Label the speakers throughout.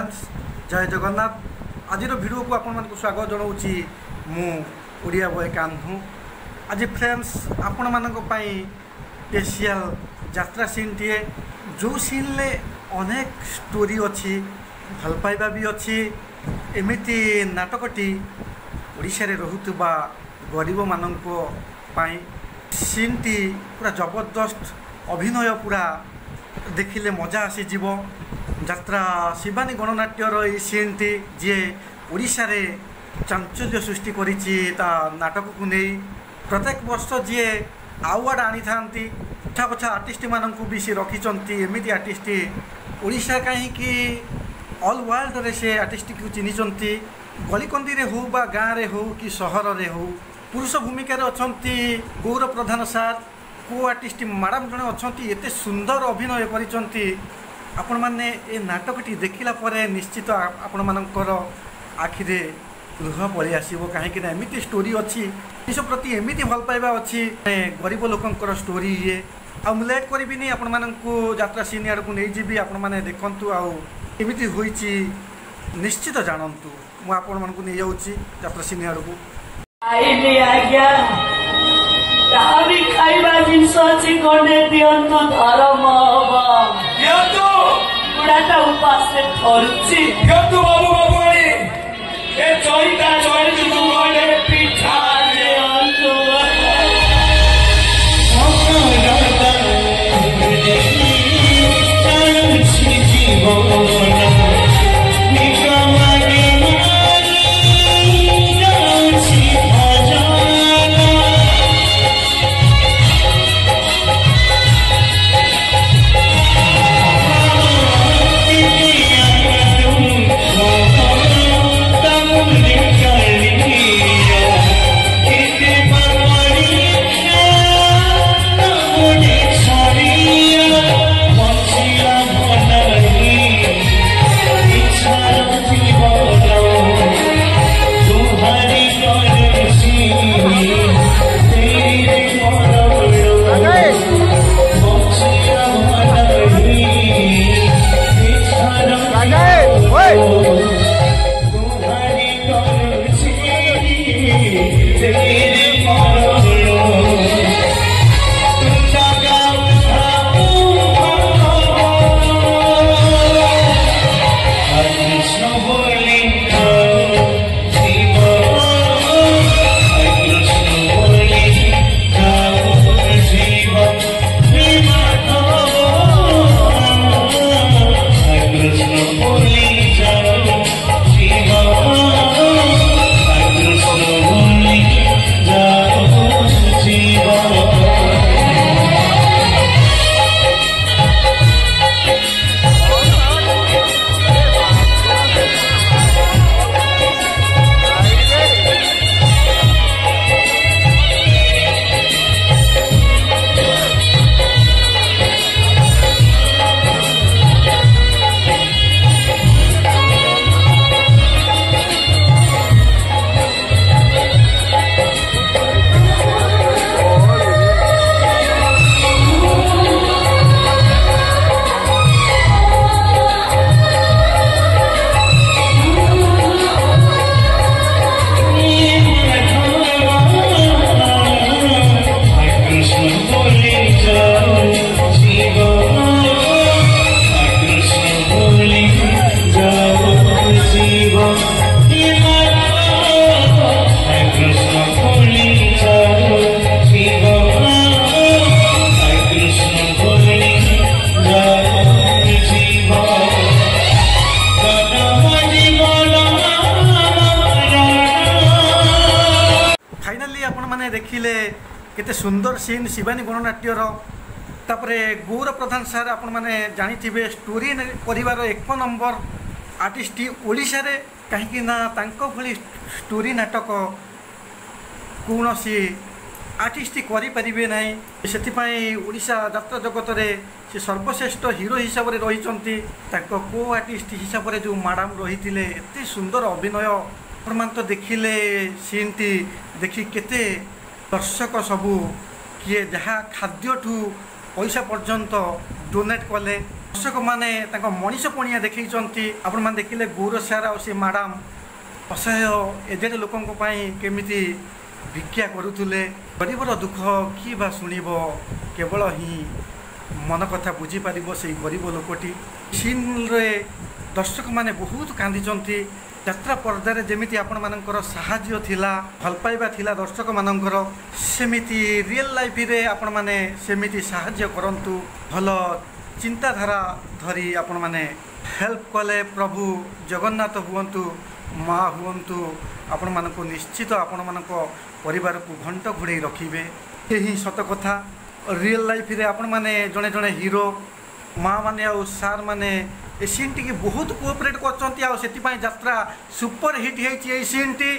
Speaker 1: Friends जय जगन्नाथ आज video को आपण मानक स्वागत जनाऊँगी मु ओडिया बॉय कान्हू। आज फ्रेंड्स आपण मानक पई स्पेशल यात्रा सीन टीए जो सीन ले अनेक स्टोरी अच्छी भल पाइबा भी अच्छी एमिति नाटकटी ओडिशा रे रहुतबा गरीब मानक पई सीन टी पूरा जबरदस्त अभिनय पूरा देखिले मजा आसी जीव यात्रा शिवानी गणनाट्यर ये सीन टी जी ओडिशा रे चांचल्य सृष्टि करिछि ता नाटक को नहीं प्रत्येक वर्ष जी अवार्ड आनी थांती कथा कथा आर्टिस्ट मानक भी से रखिंट एमती आर्टिस्ट ओडिशा कहीं ऑल वर्ल्ड रे से आर्टिस्ट को चिन्हिंट गलिकंदी रे हो बा गाँव रे हो कि सहर रे हो पुरुष भूमिका रे अछंती गौरव प्रधान सार को आर्टिस्ट मैडम जड़े अच्छा एत सुंदर अभिनय करिसंती आपण माने ए नाटकटी देखिला परे निश्चित आपण मानकर आखिरे लुह पलि आसीबो काहेकि ना एमिति स्टोरी अच्छी इस प्रति एमिति भल पाइबा अच्छी गरीब लोकंकर स्टोरी ये आ मु लेट करबिनी आपण मानकु यात्रा सीन आड़ को नै जिबी आपण माने देखंतु आ एमिति होईची निश्चित जानंतु मु आपण मानकु नै जाउची यात्रा सीन आड़ को
Speaker 2: आइले आज्ञा ताबी खाइबा जिंस अछि कोने दियंतु धर्म हबा
Speaker 3: दियंतु
Speaker 2: गुडाटा उपास से थरुची
Speaker 3: दियंतु बाबू बाबूनी ए चोरीटा चोरी तू कोने पिठा
Speaker 2: दियंतु
Speaker 1: देखिले केते सुंदर सीन शिवानी गणनाट्यर तापरे गौरव प्रधान सार आपण माने जानी थिबे स्टोरी परिवार एक नंबर आर्टिस्ट ओडिशा रे कहीं ना तांको भली स्टोरी नाटक कौन सी आर्टिस्ट करि परिबे नाही सेथिपाई ओडिशा यात्रा जगत रे से सर्वश्रेष्ठ हीरो हिसाब रे रहिचंती तांको को आर्टिस्ट हिसाब रे जो मैडम रहितिले एते सुंदर अभिनय प्रमाण तो देखिले सीन टी देखि केते दर्शक सबू किए जहाँ खाद्य ठू पैसा पर्यंत डोनेट कले दर्शक मैंने मनीष पणिया देखी आपण मैंने देखिले गौर सार आ मैडम असह्य एजेड लोक केमी भिक्षा करुले गरीबर दुख कि बा शुणव केवल ही मन कथा बुझीपार से गरीब लोकटी सीन रे दर्शक मैंने बहुत कांदी यात्रा पर्दार जमी आपण मानकर साहाय्य थिला भल पाइबा थिला दर्शक मानकर सेमिति रियल लाइफ रे आपण माने सेमिति साहाय्य करंतु भल चिंताधारा धरी आपण माने हेल्प कले प्रभु जगन्नाथ हुंतु माँ हुंतु आपण मानक निश्चित आपण मानक परिवार को घंट घोड़े रखिबे यही सत कथा रियल लाइफ रे आपण माने जने जने हीरो माँ माने आ सार माने ए सीन टी बहुत कोऑपरेट कर यात्रा सुपर हिट है सीन टी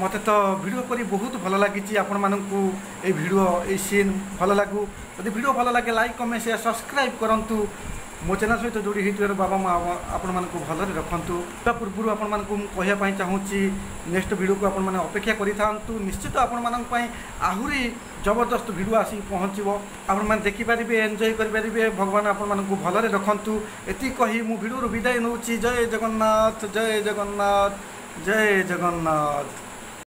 Speaker 1: मत तो वीडियो करी बहुत भल लगी आपण मानकू ए वीडियो ए सीन भल लागू यदि वीडियो भल लगे लाइक कमेंट शेयर सब्सक्राइब करंतु मो चैनल सहित जोड़ी हिट बाबा माँ आपण मानकू भलरे रखंतु ता पूर्व आपण मानकू कहया चाहूँगी नेक्स्ट वीडियो को आपण माने अपेक्षा करि थांतु निश्चित आपण मानक पई आहुरी जबरदस्त वीडियो आसी पहुँचो आपण माने देखि पारिबे एंजॉय करि पारिबे भगवान आपण मानकू भलरे रखंतु एति कहि मु वीडियो विदाय नउची जय जगन्नाथ जय जगन्नाथ जय जगन्नाथ।